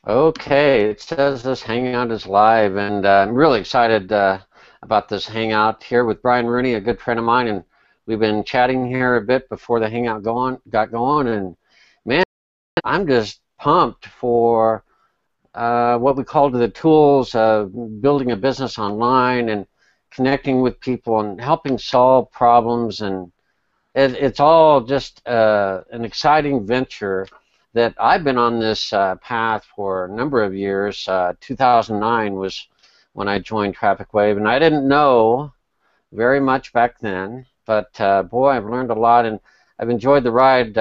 Okay, it says this Hangout is live, and I'm really excited about this Hangout here with Brian Rooney, a good friend of mine, and we've been chatting here a bit before the Hangout got going, and man, I'm just pumped for what we call the tools of building a business online and connecting with people and helping solve problems, and it's all just an exciting venture that I've been on this path for a number of years. 2009 was when I joined TrafficWave, and I didn't know very much back then, but boy, I've learned a lot, and I've enjoyed the ride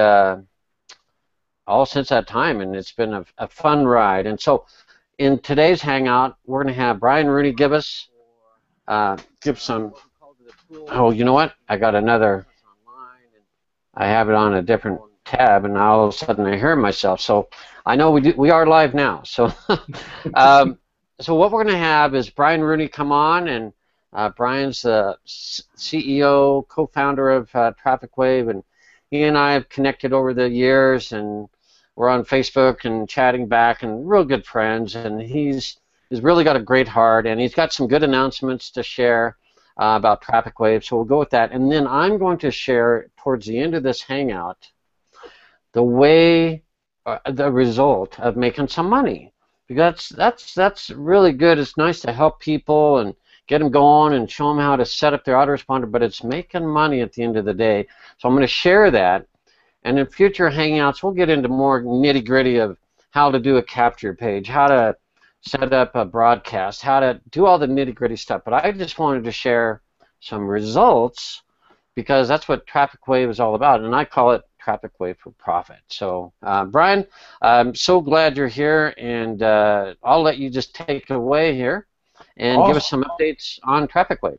all since that time, and it's been a fun ride. And so in today's Hangout, we're going to have Brian Rooney give some, oh, you know what? I have it on a different tab, and all of a sudden I hear myself. So I know we are live now. So um, so what we're going to have is Brian Rooney come on, and Brian's the CEO, co-founder of TrafficWave, and he and I have connected over the years, and we're on Facebook and chatting back, and real good friends. And he's really got a great heart, and he's got some good announcements to share about TrafficWave, so we'll go with that. And then I'm going to share towards the end of this Hangout the result of making some money. Because that's really good. It's nice to help people and get them going and show them how to set up their autoresponder, but it's making money at the end of the day. So I'm going to share that. And in future Hangouts, we'll get into more nitty-gritty of how to do a capture page, how to set up a broadcast, how to do all the nitty-gritty stuff. But I just wanted to share some results because that's what TrafficWave is all about, and I call it TrafficWave for Profit. So, Brian, I'm so glad you're here, and I'll let you just take it away here and give us Awesome. some updates on TrafficWave.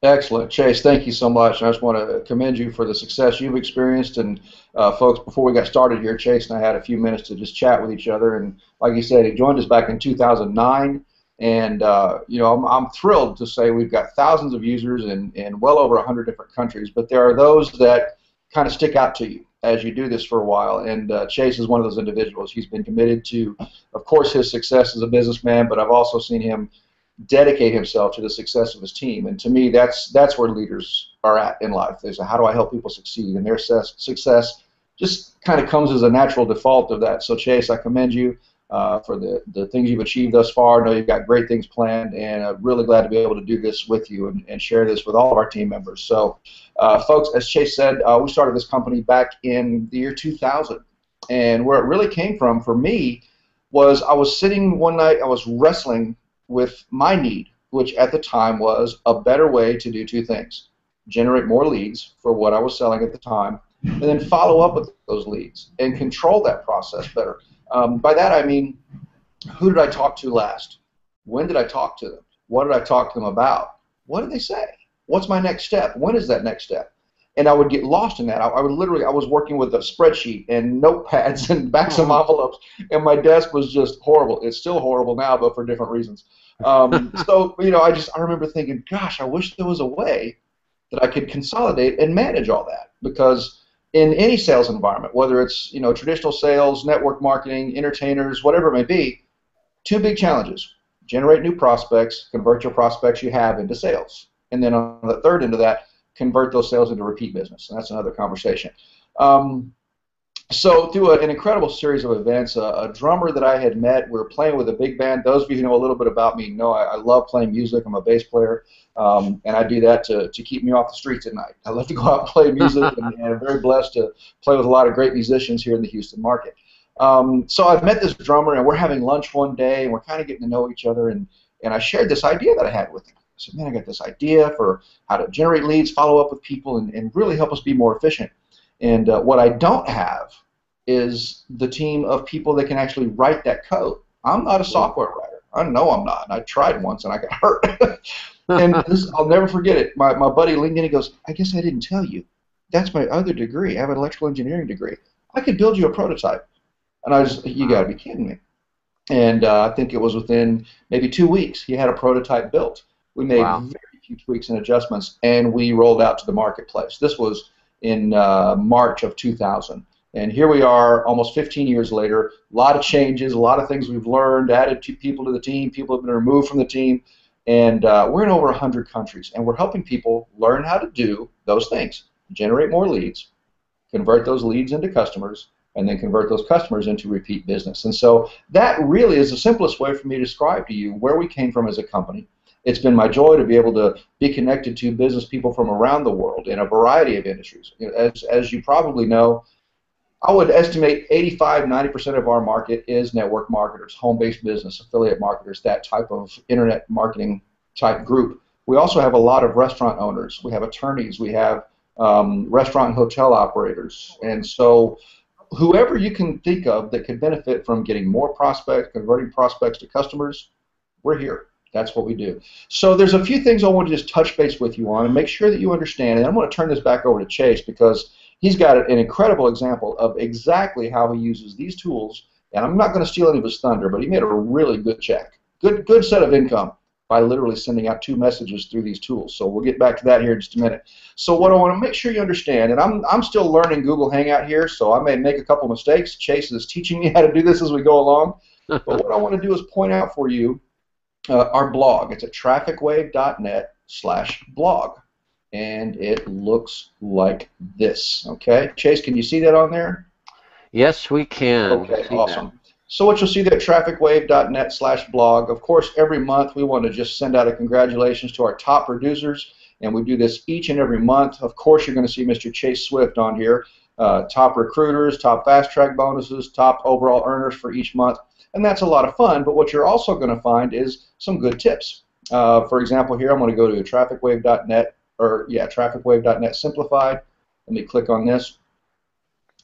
Excellent. Chase, thank you so much. I just want to commend you for the success you've experienced. And folks, before we got started here, Chase and I had a few minutes to just chat with each other. And like you said, he joined us back in 2009. And, I'm thrilled to say we've got thousands of users in well over 100 different countries. But there are those that kind of stick out to you as you do this for a while. And Chase is one of those individuals. He's been committed to, of course, his success as a businessman, but I've also seen him dedicate himself to the success of his team. And to me, that's where leaders are at in life. They say, how do I help people succeed? And their success just kind of comes as a natural default of that. So Chase, I commend you for the things you've achieved thus far. I know you've got great things planned, and I'm really glad to be able to do this with you and share this with all of our team members. So folks, as Chase said, we started this company back in the year 2000. And where it really came from for me was I was sitting one night, I was wrestling with my need, which at the time was a better way to do two things: generate more leads for what I was selling at the time, and then follow up with those leads and control that process better. By that I mean, who did I talk to last? When did I talk to them? What did I talk to them about? What did they say? What's my next step? When is that next step? And I would get lost in that. I would literally, I was working with a spreadsheet and notepads and backs of envelopes, and my desk was just horrible. It's still horrible now, but for different reasons. I remember thinking, gosh, I wish there was a way that I could consolidate and manage all that, because in any sales environment, whether it's traditional sales, network marketing, entertainers, whatever it may be, two big challenges: generate new prospects, convert your prospects you have into sales, and then on the third end of that, convert those sales into repeat business, and that's another conversation. So through an incredible series of events, a drummer that I had met, we were playing with a big band. Those of you who know a little bit about me know I love playing music. I'm a bass player, and I do that to keep me off the streets at night. I love to go out and play music, and I'm very blessed to play with a lot of great musicians here in the Houston market. So I met this drummer, and we're having lunch one day, and we're kind of getting to know each other, and I shared this idea that I had with him. I said, man, I got this idea for how to generate leads, follow up with people, and really help us be more efficient. And what I don't have is the team of people that can actually write that code. I'm not a software writer. I know I'm not. I tried once and I got hurt. And this, I'll never forget it. My buddy leaned in and goes, I guess I didn't tell you. That's my other degree. I have an electrical engineering degree. I could build you a prototype. And I just, you got to be kidding me. And I think it was within maybe 2 weeks he had a prototype built. We made very few tweaks and adjustments, and we rolled out to the marketplace. This was in March of 2000. And here we are almost 15 years later, a lot of changes, a lot of things we've learned, added people to the team, people have been removed from the team, and we're in over 100 countries, and we're helping people learn how to do those things, generate more leads, convert those leads into customers, and then convert those customers into repeat business. And so that really is the simplest way for me to describe to you where we came from as a company. It's been my joy to be able to be connected to business people from around the world in a variety of industries. As you probably know, I would estimate 85–90% of our market is network marketers, home-based business, affiliate marketers, that type of internet marketing type group. We also have a lot of restaurant owners. We have attorneys. We have restaurant and hotel operators. And so whoever you can think of that could benefit from getting more prospects, converting prospects to customers, we're here. That's what we do. So there's a few things I want to just touch base with you on and make sure that you understand. And I'm going to turn this back over to Chase because he's got an incredible example of exactly how he uses these tools. And I'm not going to steal any of his thunder, but he made a really good check. Good set of income by literally sending out 2 messages through these tools. So we'll get back to that here in just a minute. So what I want to make sure you understand, and I'm still learning Google Hangout here, so I may make a couple mistakes. Chase is teaching me how to do this as we go along. But what I want to do is point out for you our blog. It's at TrafficWave.net/blog. And it looks like this. Okay, Chase, can you see that on there? Yes, we can. Okay, awesome. So what you'll see there at TrafficWave.net/blog. Of course, every month we want to just send out a congratulations to our top producers, and we do this each and every month. Of course, you're going to see Mr. Chase Swift on here. Top recruiters, top fast track bonuses, top overall earners for each month, and that's a lot of fun. But what you're also going to find is some good tips. For example, here I'm going to go to TrafficWave.net. TrafficWave.net Simplified. Let me click on this.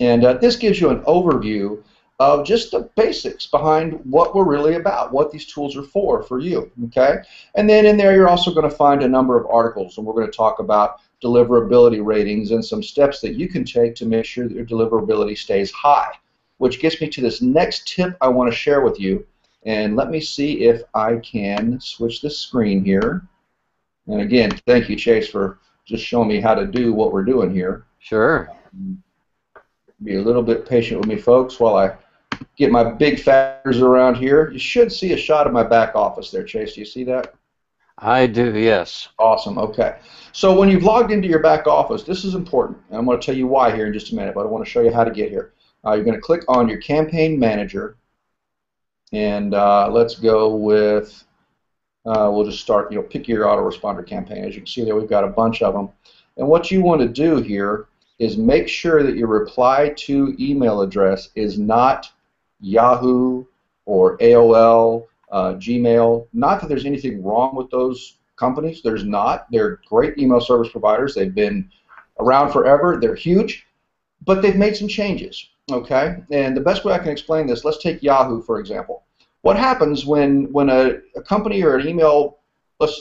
And this gives you an overview of just the basics behind what we're really about, what these tools are for you, okay? And then in there you're also going to find a number of articles, and we're going to talk about deliverability ratings and some steps that you can take to make sure that your deliverability stays high, which gets me to this next tip I want to share with you. And let me see if I can switch this screen here. And again, thank you, Chase, for just showing me how to do what we're doing here. Sure. Be a little bit patient with me, folks, while I get my big factors around here. You should see a shot of my back office there, Chase. Do you see that? I do, yes. Awesome. Okay. So when you've logged into your back office, this is important. And I'm going to tell you why here in just a minute, but I want to show you how to get here. You're going to click on your campaign manager, and let's go with, we'll just start, pick your autoresponder campaign. As you can see there, we've got a bunch of them. And what you want to do here is make sure that your reply to email address is not Yahoo or AOL, Gmail. Not that there's anything wrong with those companies. There's not. They're great email service providers. They've been around forever. They're huge, but they've made some changes. Okay? And the best way I can explain this, let's take Yahoo, for example. What happens when a company or an email,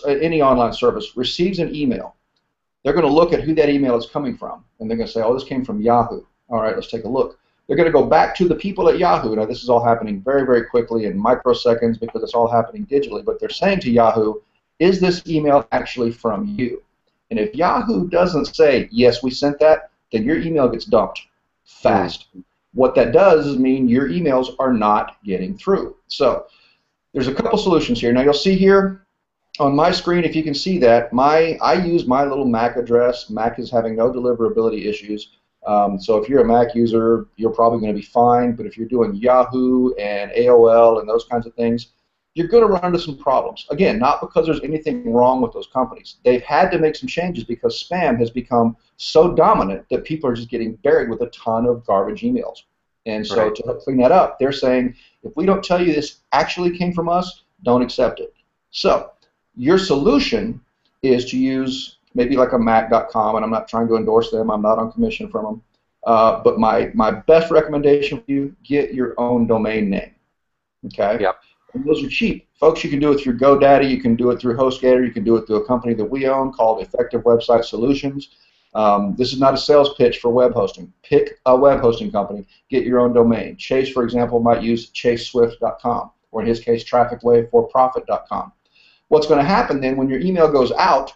any online service, receives an email? They're going to look at who that email is coming from, and they're going to say, oh, this came from Yahoo. All right, let's take a look. They're going to go back to the people at Yahoo. Now, this is all happening very, very quickly in microseconds because it's all happening digitally, but they're saying to Yahoo, is this email actually from you? And if Yahoo doesn't say, yes, we sent that, then your email gets dumped fast. What that does is mean your emails are not getting through. So there's a couple solutions here. Now, you'll see here, on my screen, if you can see that, I use my little Mac address. Mac is having no deliverability issues. So if you're a Mac user, you're probably going to be fine. But if you're doing Yahoo and AOL and those kinds of things, you're going to run into some problems. Again, not because there's anything wrong with those companies. They've had to make some changes because spam has become so dominant that people are just getting buried with a ton of garbage emails. And so to clean that up, they're saying, if we don't tell you this actually came from us, don't accept it. So your solution is to use maybe like a Mac.com, and I'm not trying to endorse them. I'm not on commission from them. But my best recommendation for you, get your own domain name. Okay? Yep. And those are cheap. Folks, you can do it through GoDaddy. You can do it through HostGator. You can do it through a company that we own called Effective Website Solutions. This is not a sales pitch for web hosting. Pick a web hosting company. Get your own domain. Chase, for example, might use chaseswift.com, or in his case, TrafficWaveforprofit.com. What's going to happen then when your email goes out,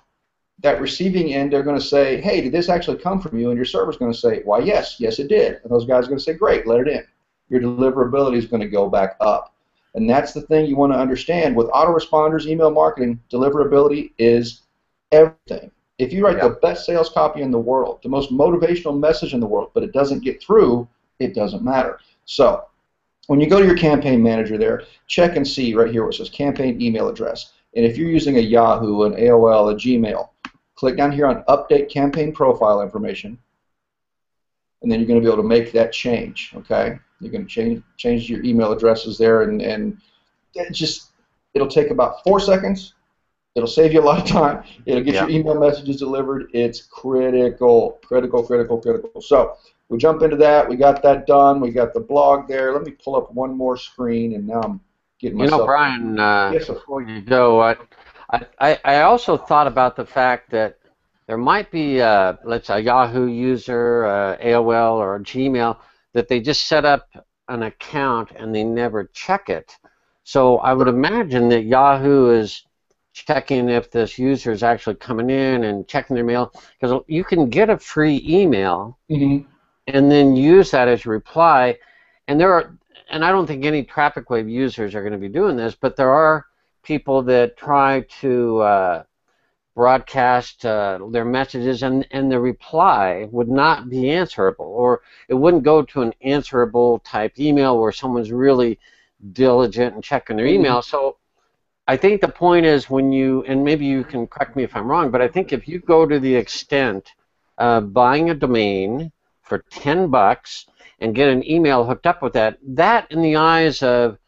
that receiving end, they're going to say, hey, did this actually come from you? And your server's going to say, why, yes, yes, it did. And those guys are going to say, great, let it in. Your deliverability is going to go back up. And that's the thing you want to understand. With autoresponders, email marketing, deliverability is everything. If you write the best sales copy in the world, the most motivational message in the world, but it doesn't get through, it doesn't matter. So when you go to your campaign manager there, check and see right here where it says campaign email address. And if you're using a Yahoo, an AOL, a Gmail, click down here on Update Campaign Profile Information, and then you're going to be able to make that change. Okay, you're going to change your email addresses there, and it'll take about 4 seconds. It'll save you a lot of time. It'll get your email messages delivered. It's critical, critical, critical, critical. So we jump into that. We got that done. We got the blog there. Let me pull up one more screen, and now I'm getting myself. Brian, yes, before you go, I also thought about the fact that there might be, let's say, a Yahoo user, AOL, or a Gmail, that they just set up an account and they never check it. So I would imagine that Yahoo is checking if this user is actually coming in and checking their mail, because you can get a free email and then use that as your reply. And I don't think any TrafficWave users are going to be doing this, but there are people that try to broadcast their messages, and the reply would not be answerable, or it wouldn't go to an answerable type email where someone's really diligent and checking their email. So I think the point is, when you, and maybe you can correct me if I'm wrong, but I think if you go to the extent of buying a domain for $10 and get an email hooked up with that, that in the eyes of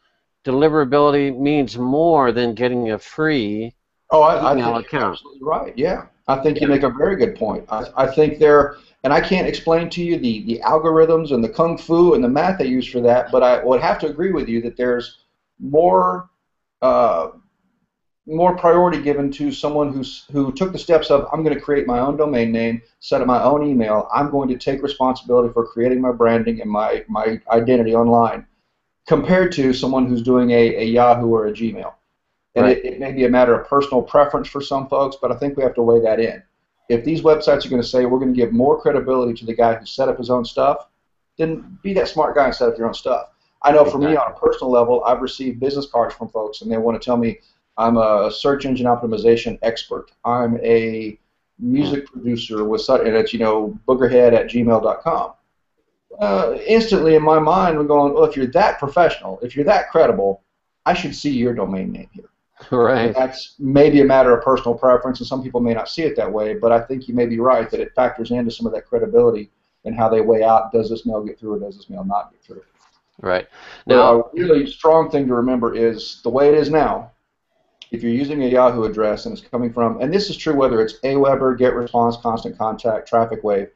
deliverability means more than getting a free email account. You're absolutely right. Yeah, I think you make a very good point. I think there, and I can't explain to you the algorithms and the kung fu and the math they use for that, but I would have to agree with you that there's more priority given to someone who took the steps of, I'm going to create my own domain name, set up my own email, I'm going to take responsibility for creating my branding and my identity online, compared to someone who's doing a Yahoo or a Gmail. And it may be a matter of personal preference for some folks, but I think we have to weigh that in. If these websites are going to say we're going to give more credibility to the guy who set up his own stuff, then be that smart guy and set up your own stuff. I know for me, on a personal level, I've received business cards from folks, and they want to tell me I'm a search engine optimization expert. I'm a music producer with such, and it's boogerhead@gmail.com. Instantly in my mind, we're going, well, if you're that professional, if you're that credible, I should see your domain name here. Right. And that's maybe a matter of personal preference, and some people may not see it that way, but I think you may be right that it factors into some of that credibility and how they weigh out, does this mail get through or does this mail not get through. Right. Now, a really strong thing to remember is the way it is now, if you're using a Yahoo address and it's coming from, and this is true whether it's Aweber, GetResponse, Constant Contact, TrafficWave,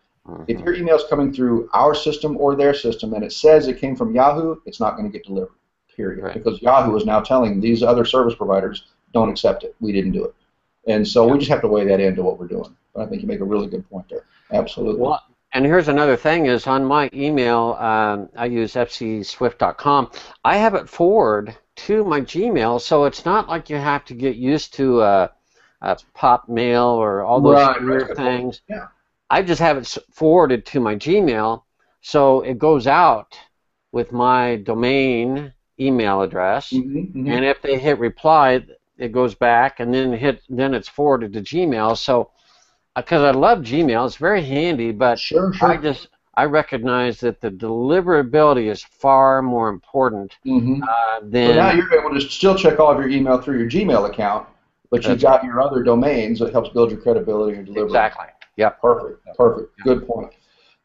if your email is coming through our system or their system and it says it came from Yahoo, it's not going to get delivered. Period. Because Yahoo is now telling these other service providers, don't accept it. We didn't do it. And so we just have to weigh that into what we're doing. But I think you make a really good point there. Absolutely. Well, and here's another thing is, on my email, I use fcswift.com. I have it forward to my Gmail, so it's not like you have to get used to pop mail or all those weird things. Yeah. I just have it forwarded to my Gmail, so it goes out with my domain email address, and if they hit reply, it goes back, and then it's forwarded to Gmail. So, because I love Gmail, it's very handy, but I recognize that the deliverability is far more important than. So now you're able to still check all of your email through your Gmail account, but you've got your other domains that helps build your credibility and delivery. Exactly. Yeah. Perfect. Perfect. Good point.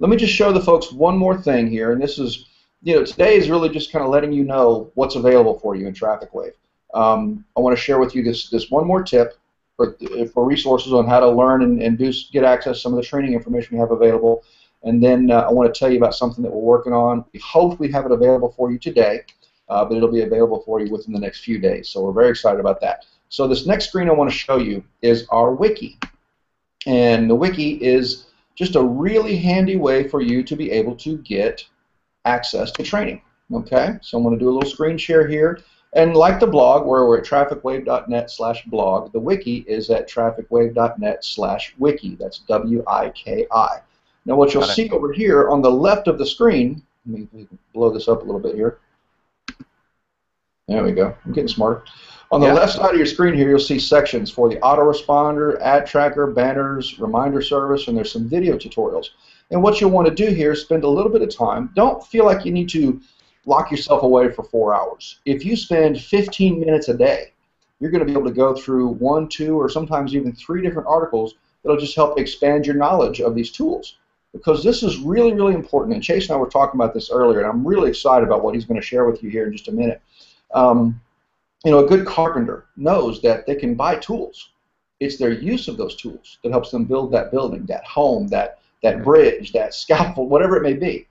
Let me just show the folks one more thing here, and this is, today is really just kind of letting you know what's available for you in TrafficWave. I want to share with you this one more tip for resources on how to learn and get access to some of the training information we have available. And then I want to tell you about something that we're working on. We hope we have it available for you today, but it'll be available for you within the next few days. So we're very excited about that. So this next screen I want to show you is our wiki. And the wiki is just a really handy way for you to be able to get access to training. Okay, so I'm going to do a little screen share here. And like the blog, where we're at trafficwave.net/blog, the wiki is at trafficwave.net/wiki. That's WIKI. Now, what you'll Got it. see over here on the left of the screen, let me blow this up a little bit here. There we go. I'm getting smarter. On the Yeah. left side of your screen here, you'll see sections for the autoresponder, ad tracker, banners, reminder service, and there's some video tutorials. And what you'll want to do here is spend a little bit of time. Don't feel like you need to lock yourself away for 4 hours. If you spend 15 minutes a day, you're going to be able to go through 1, 2, or sometimes even 3 different articles that'll just help expand your knowledge of these tools. Because this is really, really important. And Chase and I were talking about this earlier, and I'm really excited about what he's going to share with you here in just a minute. You know, a good carpenter knows that they can buy tools. It's their use of those tools that helps them build that building, that home, that bridge, that scaffold, whatever it may be.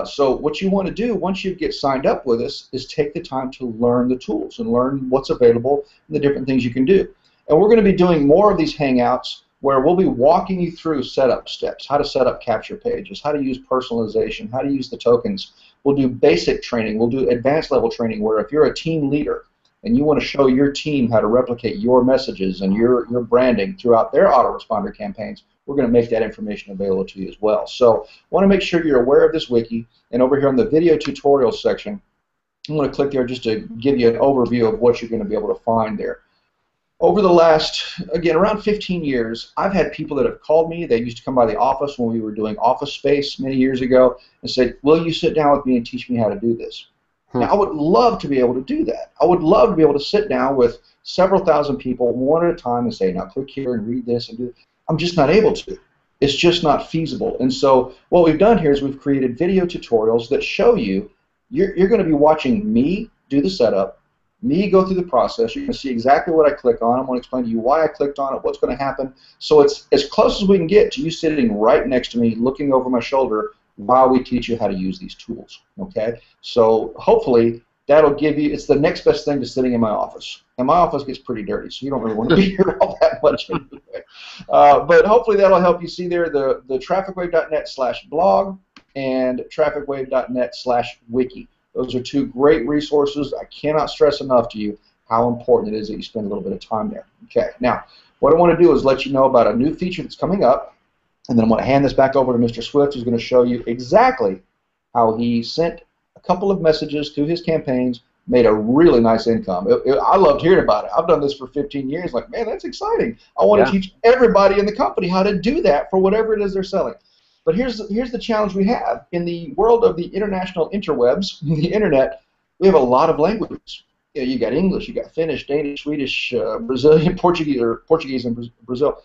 So what you want to do once you get signed up with us is take the time to learn the tools and learn what's available and the different things you can do. And we're going to be doing more of these Hangouts where we'll be walking you through setup steps, how to set up capture pages, how to use personalization, how to use the tokens. We'll do basic training. We'll do advanced level training where if you're a team leader and you want to show your team how to replicate your messages and your branding throughout their autoresponder campaigns, we're going to make that information available to you as well. So I want to make sure you're aware of this wiki. And over here on the video tutorials section, I'm going to click there just to give you an overview of what you're going to be able to find there. Over the last, again, around 15 years, I've had people that have called me. They used to come by the office when we were doing Office Space many years ago and said, will you sit down with me and teach me how to do this? Now, I would love to be able to do that. I would love to be able to sit down with several thousand people one at a time and say, now click here and read this and do this. I'm just not able to. It's just not feasible. And so what we've done here is we've created video tutorials that show you, you're going to be watching me do the setup, me go through the process. You're going to see exactly what I click on. I'm going to explain to you why I clicked on it, what's going to happen. So it's as close as we can get to you sitting right next to me, looking over my shoulder while we teach you how to use these tools. Okay? So hopefully that'll give you, it's the next best thing to sitting in my office. And my office gets pretty dirty, so you don't really want to be here all that much anyway. But hopefully that'll help you see there the trafficwave.net/blog and trafficwave.net/wiki. Those are 2 great resources. I cannot stress enough to you how important it is that you spend a little bit of time there. Okay, now what I want to do is let you know about a new feature that's coming up, and then I'm going to hand this back over to Mr. Swift, who's going to show you exactly how he sent a couple of messages to his campaigns, made a really nice income. I loved hearing about it. I've done this for 15 years. Like, man, that's exciting. I want to teach everybody in the company how to do that for whatever it is they're selling. But here's the challenge we have. In the world of the international interwebs, the internet, we have a lot of languages. You got English, you got Finnish, Danish, Swedish, Brazilian, Portuguese in Brazil,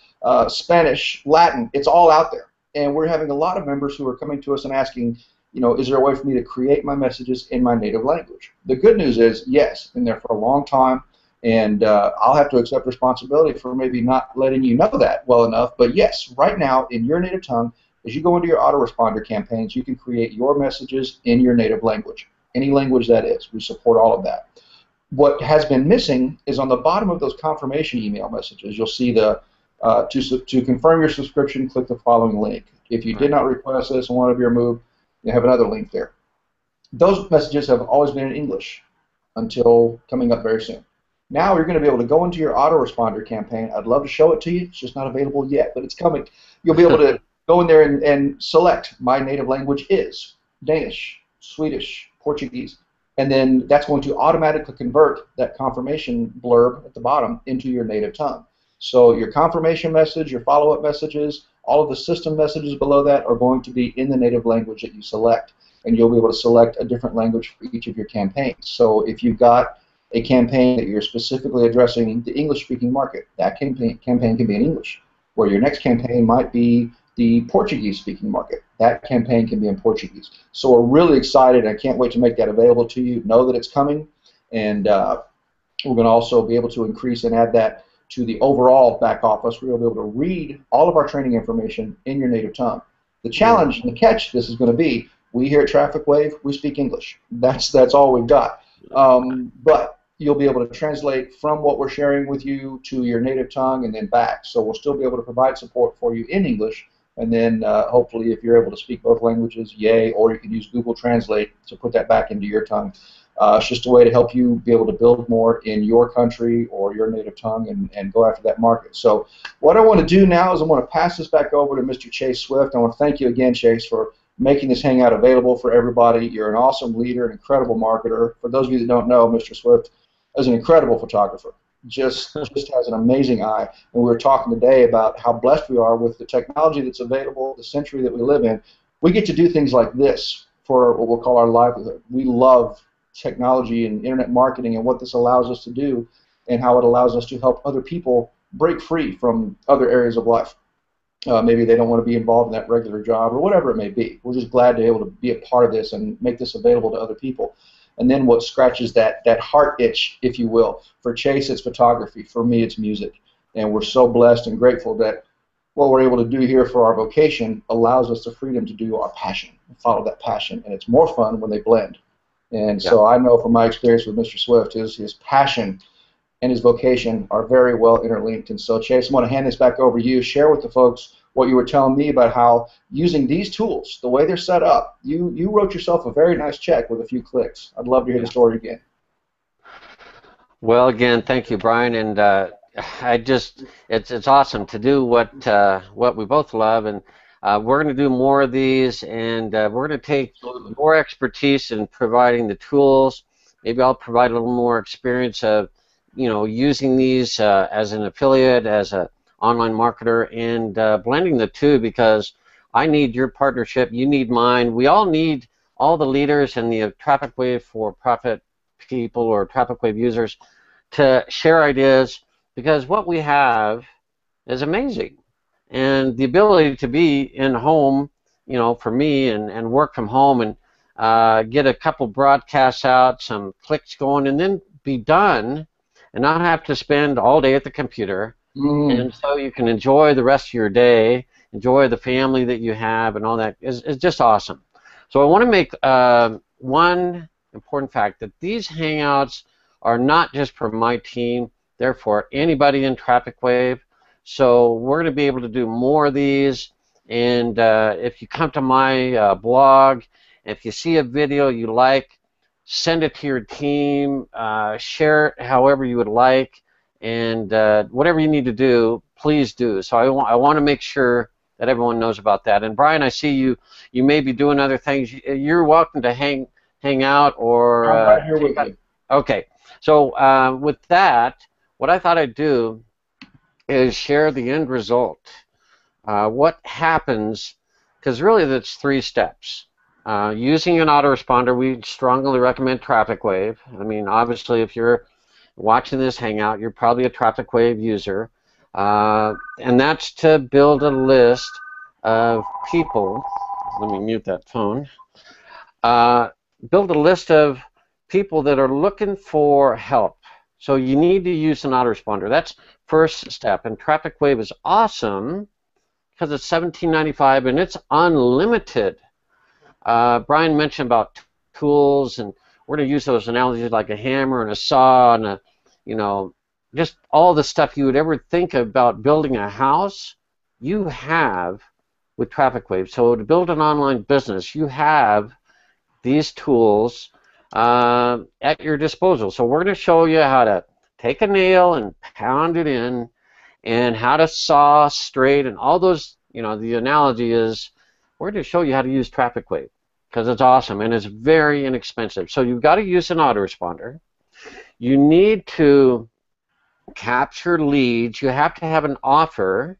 Spanish, Latin. It's all out there. And we're having a lot of members who are coming to us and asking, you know, is there a way for me to create my messages in my native language? The good news is, yes, been there for a long time. And I'll have to accept responsibility for maybe not letting you know that well enough. But yes, right now, in your native tongue, as you go into your autoresponder campaigns, you can create your messages in your native language, any language that is. We support all of that. What has been missing is on the bottom of those confirmation email messages, you'll see the to confirm your subscription, click the following link. If you did not request this and want to be removed, you have another link there. Those messages have always been in English until coming up very soon. Now you're going to be able to go into your autoresponder campaign. I'd love to show it to you. It's just not available yet, but it's coming. You'll be able to go in there and select my native language is Danish, Swedish, Portuguese, and then that's going to automatically convert that confirmation blurb at the bottom into your native tongue. So your confirmation message, your follow-up messages, all of the system messages below that are going to be in the native language that you select, and you'll be able to select a different language for each of your campaigns. So if you've got a campaign that you're specifically addressing the English-speaking market, that campaign can be in English, where your next campaign might be the Portuguese-speaking market. That campaign can be in Portuguese. So we're really excited. I can't wait to make that available to you. Know that it's coming, and we're going to also be able to increase and add that to the overall back office. We're going to be able to read all of our training information in your native tongue. The challenge and the catch this is going to be, we here at TrafficWave, we speak English. That's all we've got. But you'll be able to translate from what we're sharing with you to your native tongue and then back. So we'll still be able to provide support for you in English. And then hopefully if you're able to speak both languages, yay, or you can use Google Translate to put that back into your tongue. It's just a way to help you be able to build more in your country or your native tongue and go after that market. So what I want to do now is I want to pass this back over to Mr. Chase Swift. I want to thank you again, Chase, for making this Hangout available for everybody. You're an awesome leader, an incredible marketer. For those of you that don't know, Mr. Swift is an incredible photographer. Just has an amazing eye. And we were talking today about how blessed we are with the technology that's available, the century that we live in. We get to do things like this for what we'll call our livelihood. We love technology and internet marketing and what this allows us to do and how it allows us to help other people break free from other areas of life. Maybe they don't want to be involved in that regular job or whatever it may be. We're just glad to be able to be a part of this and make this available to other people. And then what scratches that heart itch, if you will. For Chase, it's photography. For me, it's music. And we're so blessed and grateful that what we're able to do here for our vocation allows us the freedom to do our passion, and follow that passion. And it's more fun when they blend. And so I know from my experience with Mr. Swift, his passion and his vocation are very well interlinked. And so, Chase, I want to hand this back over to you. Share with the folks what you were telling me about how using these tools, the way they're set up, you wrote yourself a very nice check with a few clicks. I'd love to hear the story again. Well, again, thank you, Brian, and it's awesome to do what we both love, and we're going to do more of these, and we're going to take more expertise in providing the tools. Maybe I'll provide a little more experience of, using these as an affiliate, as an online marketer, and blending the two, because I need your partnership, you need mine. We all need all the leaders and the TrafficWave for profit people or TrafficWave users to share ideas, because what we have is amazing. And the ability to be in home, for me, and work from home and get a couple broadcasts out, some clicks going, and then be done and not have to spend all day at the computer. And so you can enjoy the rest of your day, enjoy the family that you have, and all that is just awesome. So I want to make one important fact, that these Hangouts are not just for my team, they're for anybody in TrafficWave. So we're going to be able to do more of these, and if you come to my blog, if you see a video you like, send it to your team, share it however you would like, and whatever you need to do, please do. So I want to make sure that everyone knows about that. And Brian, I see you may be doing other things. You're welcome to hang out or I'm right here with you. Okay. So with that, what I thought I'd do is share the end result. What happens, because really that's 3 steps. Using an autoresponder, we strongly recommend TrafficWave. I mean, obviously, if you're watching this Hangout, you're probably a TrafficWave user. And that's to build a list of people. Let me mute that phone. Build a list of people that are looking for help. So you need to use an autoresponder. That's first step. And TrafficWave is awesome because it's $17.95 and it's unlimited. Brian mentioned about tools, and we're going to use those analogies like a hammer and a saw and a, just all the stuff you would ever think about building a house, you have with TrafficWave. So to build an online business, you have these tools at your disposal. So we're going to show you how to take a nail and pound it in, and how to saw straight, and all those, the analogy is we're going to show you how to use TrafficWave because it's awesome and it's very inexpensive. So you've got to use an autoresponder. You need to capture leads. You have to have an offer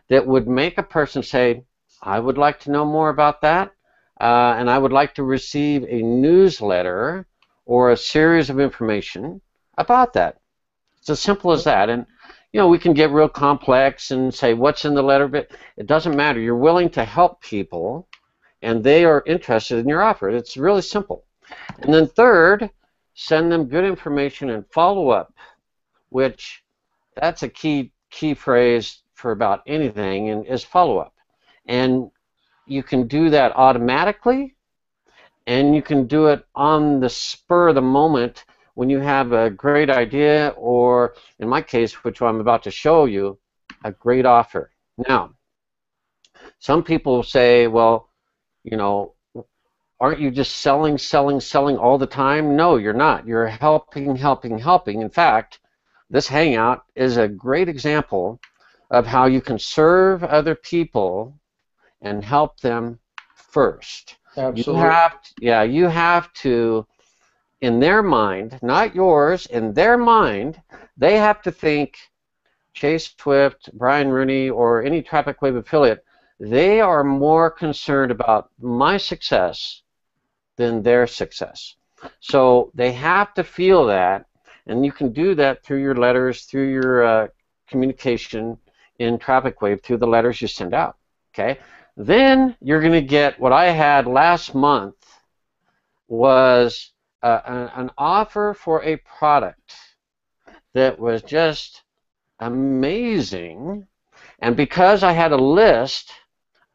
that would make a person say, I would like to know more about that, and I would like to receive a newsletter or a series of information about that. It's as simple as that. And we can get real complex and say what's in the letter, but it doesn't matter. You're willing to help people, and they are interested in your offer. It's really simple. And then third, send them good information and follow up, which that's a key phrase for about anything, and is follow up. And you can do that automatically, and you can do it on the spur of the moment when you have a great idea, or in my case, which I'm about to show you, a great offer. Now, some people say, well, aren't you just selling, selling, selling all the time? No, you're not. You're helping, helping, helping. In fact, this Hangout is a great example of how you can serve other people and help them first. Absolutely. You have to, in their mind, not yours, in their mind, they have to think Chase Swift, Brian Rooney, or any TrafficWave affiliate, they are more concerned about my success than their success. So they have to feel that, and you can do that through your letters, through your communication in TrafficWave, through the letters you send out. Okay. Then you're going to get what I had last month was an offer for a product that was just amazing. And because I had a list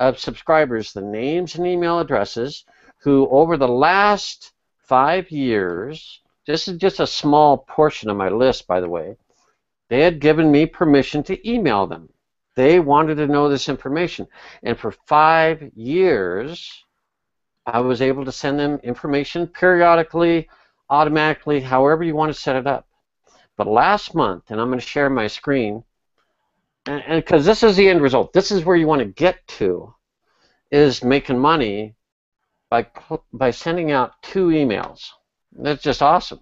of subscribers, the names and email addresses, who over the last 5 years, this is just a small portion of my list, by the way, they had given me permission to email them. They wanted to know this information. And for 5 years, I was able to send them information periodically, automatically, however you want to set it up. But last month, and I'm going to share my screen, and because this is the end result, this is where you want to get to, is making money by sending out 2 emails. That's just awesome.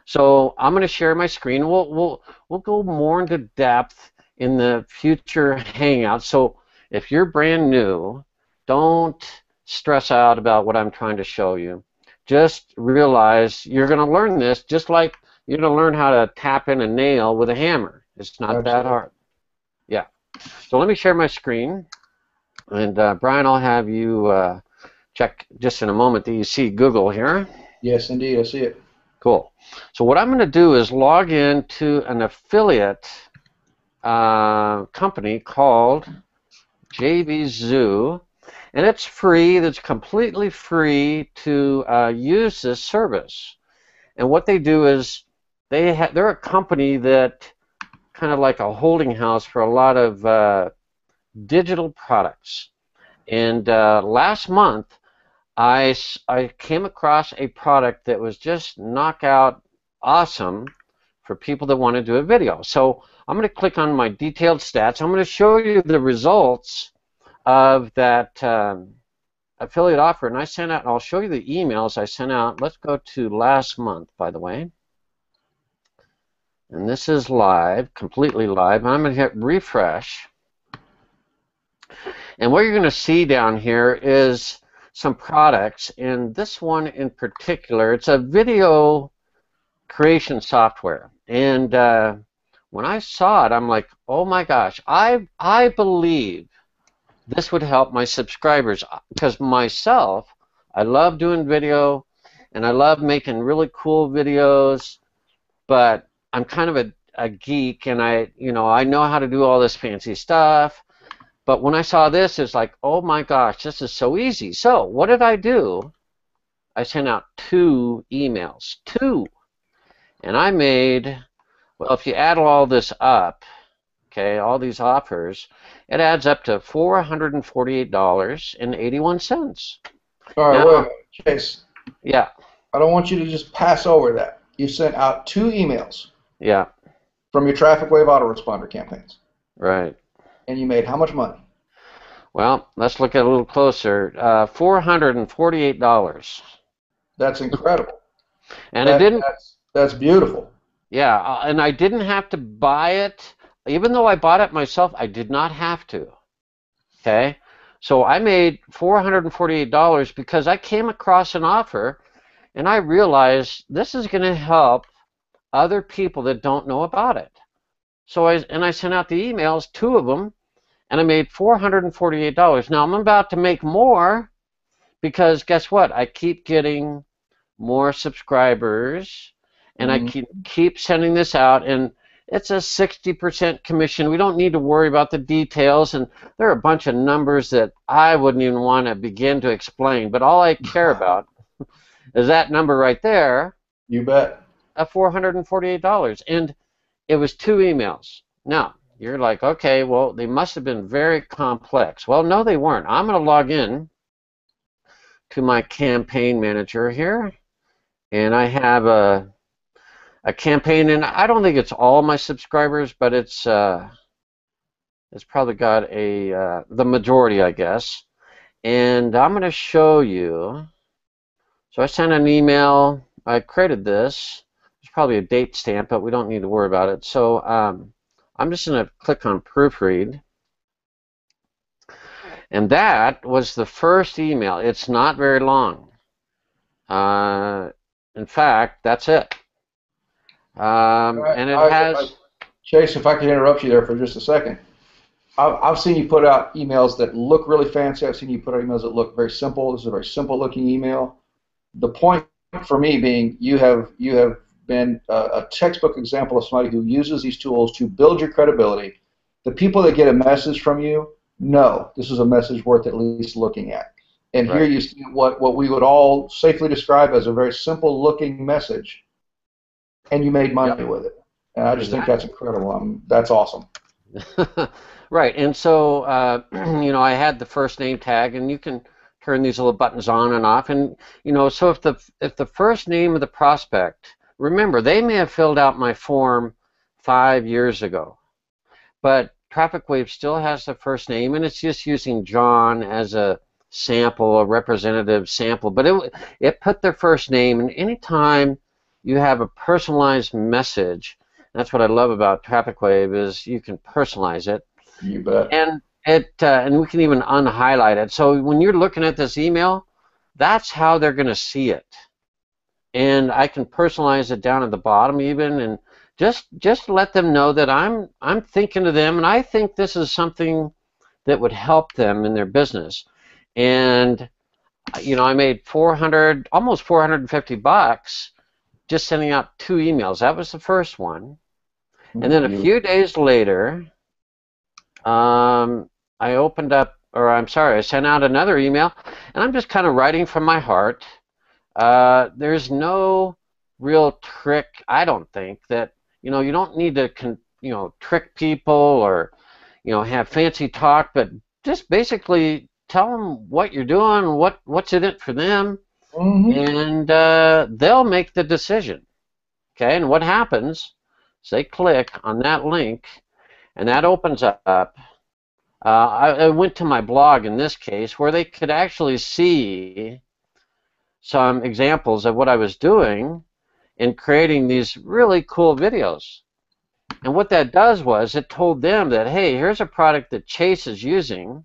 So I'm going to share my screen. We'll go more into depth in the future Hangouts. So if you're brand new, don't stress out about what I'm trying to show you. Just realize you're going to learn this just like you're going to learn how to tap in a nail with a hammer. It's not Absolutely. that hard. Yeah. So let me share my screen. And Brian, I'll have you check just in a moment that you see Google here. Yes, indeed. I see it. Cool. So what I'm going to do is log in to an affiliate company called JV Zoo, and it's free. It's completely free to use this service. And what they do is they're a company that kind of like a holding house for a lot of digital products. And last month, I came across a product that was just knockout awesome for people that want to do a video. So I'm going to click on my detailed stats. I'm going to show you the results of that affiliate offer. And I sent out, and I'll show you the emails I sent out. Let's go to last month, by the way. And this is live, completely live. And I'm going to hit refresh. And what you're going to see down here is some products, and this one in particular, it's a video creation software. And when I saw it, I'm like, oh my gosh, I believe this would help my subscribers, because myself, I love doing video, and I love making really cool videos, but I'm kind of a geek, and I know how to do all this fancy stuff. But when I saw this, it's like, oh my gosh, this is so easy. So what did I do? I sent out 2 emails. 2. And I made, well, if you add all this up, okay, all these offers, it adds up to $448.81. All right, Now, wait a minute. Chase, yeah, I don't want you to just pass over that. You sent out 2 emails yeah, from your TrafficWave autoresponder campaigns. right. And you made how much money? Well, let's look at it a little closer. $448. That's incredible. And it didn't. That's beautiful. Yeah, and I didn't have to buy it. Even though I bought it myself, I did not have to. Okay? So I made $448 because I came across an offer, and I realized this is going to help other people that don't know about it. So I sent out the emails, 2 of them, and I made $448. Now I'm about to make more because guess what? I keep getting more subscribers, and I keep sending this out, and it's a 60% commission. We don't need to worry about the details, and there are a bunch of numbers that I wouldn't even want to begin to explain, but all I care about is that number right there. You bet. Of $448, and it was 2 emails. Now, you're like, okay, well, they must have been very complex. Well, no, they weren't. I'm going to log in to my campaign manager here, and I have a campaign, and I don't think it's all my subscribers, but it's probably got the majority, I guess. And I'm going to show you. So I sent an email. I created this. There's probably a date stamp, but we don't need to worry about it. So I'm just going to click on proofread. And that was the first email. It's not very long. In fact, that's it. And it has... Chase, if I could interrupt you there for just a second. I've seen you put out emails that look really fancy. I've seen you put out emails that look very simple. This is a very simple looking email. The point for me being you have been a textbook example of somebody who uses these tools to build your credibility. The people that get a message from you know this is a message worth at least looking at. And Right. here you see what we would all safely describe as a very simple looking message, and you made money with it. And I just think that's incredible. That's awesome. Right, and so you know, I had the first name tag, and you can turn these little buttons on and off, and you know, so if the first name of the prospect, remember, they may have filled out my form 5 years ago, but TrafficWave still has the first name, and it's just using John as a sample, a representative sample, but it put their first name, and anytime you have a personalized message, that's what I love about TrafficWave is you can personalize it. You bet. And we can even unhighlight it. So when you're looking at this email, that's how they're going to see it. And I can personalize it down at the bottom even, and just let them know that I'm thinking of them, and I think this is something that would help them in their business. And you know, I made almost $450 just sending out 2 emails. That was the first one. And then a few days later, I opened up, or I'm sorry, I sent out another email, and I'm just kind of writing from my heart. There's no real trick, I don't think, that, you know, you don't need to, you know, trick people or, you know, have fancy talk, but just basically tell them what you're doing, what's in it for them, and they'll make the decision. Okay, and what happens is they click on that link, and that opens up. I went to my blog in this case where they could actually see some examples of what I was doing in creating these really cool videos. And what that does was it told them that, hey, here's a product that Chase is using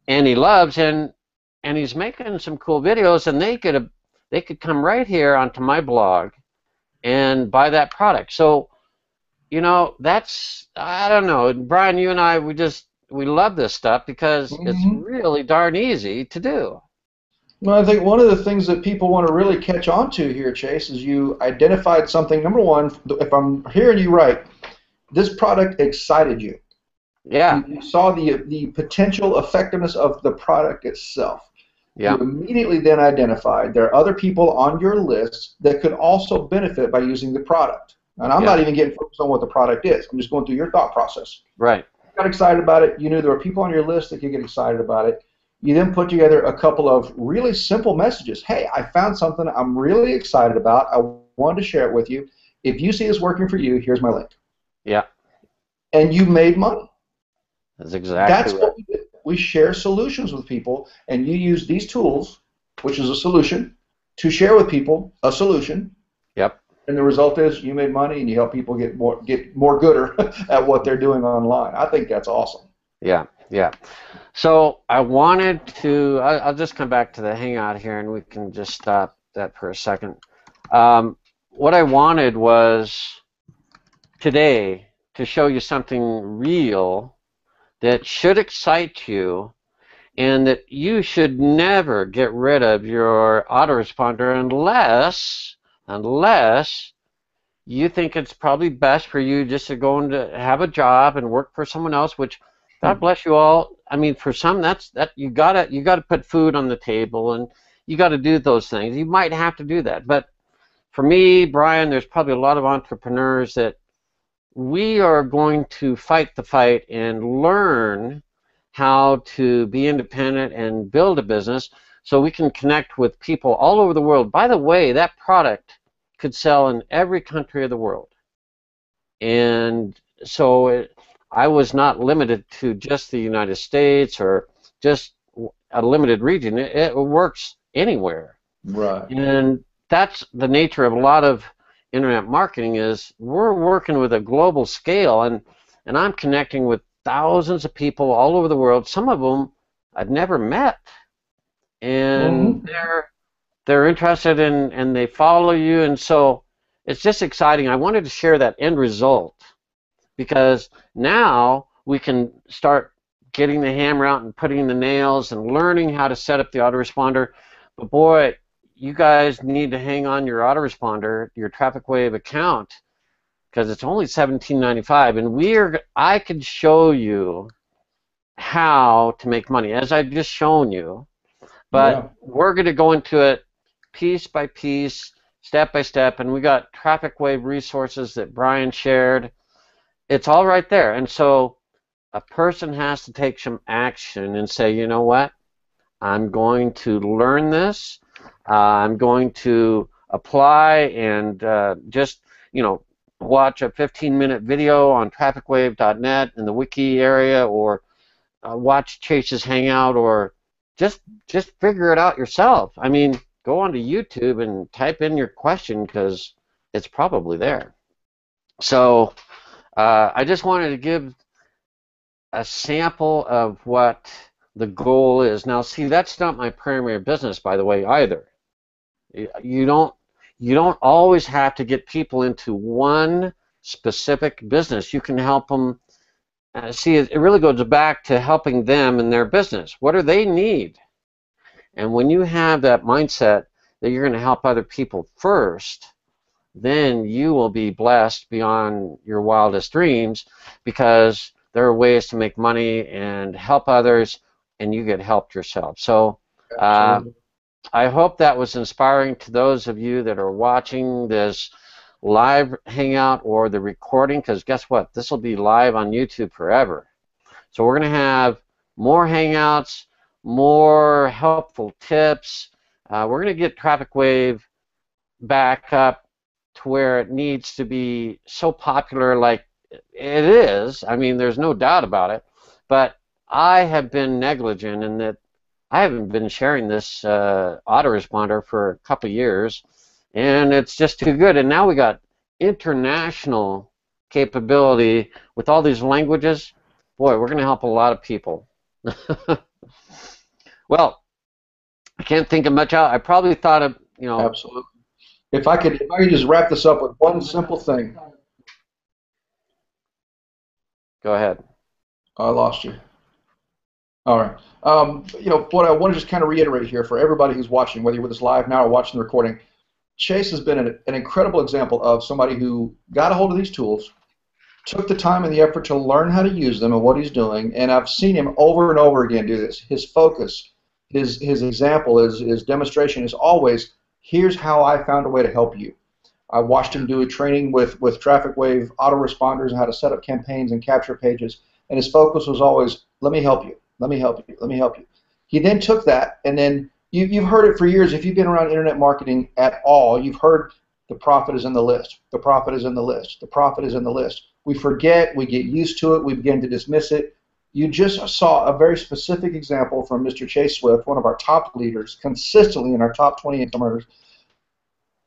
and he loves, and he's making some cool videos, and they could come right here onto my blog and buy that product. So, you know, that's, I don't know, Brian, you and I, we love this stuff because it's really darn easy to do. Well, I think one of the things that people want to really catch on to here, Chase, is you identified something. Number one, if I'm hearing you right, this product excited you. Yeah. You saw the potential effectiveness of the product itself. Yeah. You immediately then identified there are other people on your list that could also benefit by using the product. And I'm not even getting focused on what the product is. I'm just going through your thought process. Right. You got excited about it. You knew there were people on your list that could get excited about it. You then put together a couple of really simple messages. Hey, I found something I'm really excited about. I wanted to share it with you. If you see this working for you, here's my link. Yeah. And you made money. That's exactly what we do. We share solutions with people, and you use these tools, which is a solution, to share with people a solution. Yep. And the result is you made money and you help people get more gooder at what they're doing online. I think that's awesome. Yeah, yeah. So I wanted to, I'll just come back to the Hangout here, and we can just stop that for a second. What I wanted was today to show you something real that should excite you, and that you should never get rid of your autoresponder unless you think it's probably best for you just to go and have a job and work for someone else, which God bless you all. I mean, for some, that you gotta put food on the table, and you gotta do those things. You might have to do that, but for me, Brian, there's probably a lot of entrepreneurs that we are going to fight the fight and learn how to be independent and build a business So we can connect with people all over the world. By the way, that product could sell in every country of the world. And so I was not limited to just the United States or just a limited region. It works anywhere. Right. And that's the nature of a lot of internet marketing is we're working with a global scale, and I'm connecting with thousands of people all over the world. Some of them I've never met, and Mm-hmm. they're interested in and they follow you, and so it's just exciting. I wanted to share that end result because now we can start getting the hammer out and putting the nails and learning how to set up the autoresponder. But boy, you guys need to hang on your autoresponder, your TrafficWave account, because it's only $17.95, and I could show you how to make money as I've just shown you, but Yeah. we're going to go into it piece by piece, step by step, and we got TrafficWave resources that Brian shared. It's all right there, and so a person has to take some action and say, you know what, I'm going to learn this, I'm going to apply and just, watch a 15-minute video on trafficwave.net in the wiki area, or watch Chase's Hangout, or just figure it out yourself. I mean, go onto YouTube and type in your question because it's probably there. So I just wanted to give a sample of what the goal is. Now, see, that's not my primary business, by the way, either. You don't always have to get people into one specific business. You can help them. See, it really goes back to helping them in their business. What do they need? And when you have that mindset that you're going to help other people first, then you will be blessed beyond your wildest dreams, because there are ways to make money and help others, and you get helped yourself. So Absolutely. I hope that was inspiring to those of you that are watching this live hangout or the recording, because guess what? This will be live on YouTube forever. So we're going to have more hangouts, more helpful tips. We're going to get TrafficWave back up to where it needs to be so popular like it is. I mean, there's no doubt about it. But I have been negligent in that I haven't been sharing this autoresponder for a couple of years, and it's just too good. And now we got international capability with all these languages. Boy, we're going to help a lot of people. Well, I can't think of much out. I probably thought of, Absolutely. If I could just wrap this up with one simple thing. Go ahead. I lost you. All right. What I want to just kind of reiterate here for everybody who's watching, whether you're with us live now or watching the recording, Chase has been an incredible example of somebody who got a hold of these tools, took the time and the effort to learn how to use them and what he's doing, and I've seen him over and over again do this. His focus, his example, his demonstration is always, here's how I found a way to help you. I watched him do a training with TrafficWave autoresponders and how to set up campaigns and capture pages, and his focus was always, let me help you, let me help you, let me help you. He then took that, and then you've heard it for years. If you've been around internet marketing at all, you've heard the profit is in the list, the profit is in the list, the profit is in the list. We forget, we get used to it, we begin to dismiss it. You just saw a very specific example from Mr. Chase Swift, one of our top leaders, consistently in our top 20 income earners.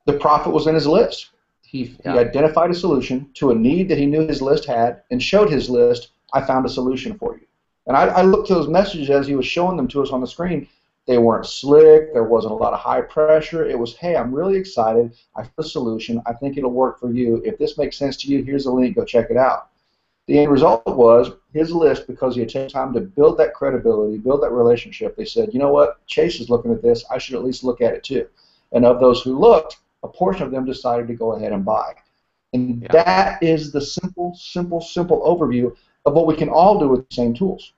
The profit was in his list. He identified a solution to a need that he knew his list had and showed his list, I found a solution for you. And I looked to those messages as he was showing them to us on the screen. They weren't slick. There wasn't a lot of high pressure. It was, hey, I'm really excited. I found a solution. I think it'll work for you. If this makes sense to you, here's the link. Go check it out. The end result was his list, because he had taken time to build that credibility, build that relationship. They said, you know what? Chase is looking at this. I should at least look at it too. And of those who looked, a portion of them decided to go ahead and buy. And that is the simple overview of what we can all do with the same tools.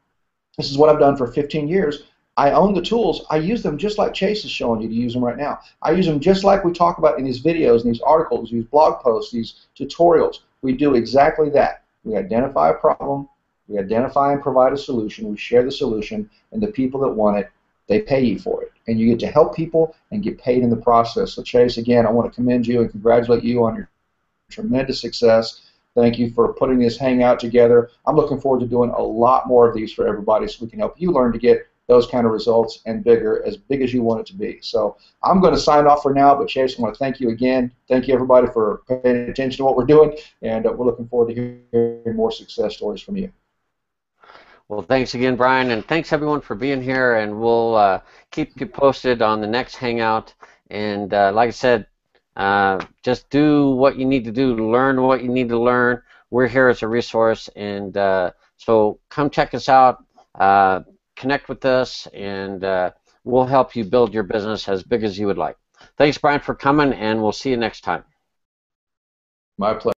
This is what I've done for 15 years. I own the tools. I use them just like Chase is showing you to use them right now. I use them just like we talk about in these videos, and these articles, these blog posts, these tutorials. We do exactly that. We identify a problem. We identify and provide a solution. We share the solution, and the people that want it, they pay you for it. and you get to help people and get paid in the process. So Chase, again, I want to commend you and congratulate you on your tremendous success. Thank you for putting this Hangout together. I'm looking forward to doing a lot more of these for everybody so we can help you learn to get those kind of results and bigger, as big as you want it to be. So I'm going to sign off for now, but Chase, I want to thank you again. Thank you, everybody, for paying attention to what we're doing, and we're looking forward to hearing more success stories from you. Well, thanks again, Brian, and thanks everyone for being here, and we'll keep you posted on the next Hangout. And like I said, just do what you need to do to learn what you need to learn. We're here as a resource, and so come check us out, connect with us, and we'll help you build your business as big as you would like. Thanks, Brian, for coming, and we'll see you next time. My pleasure.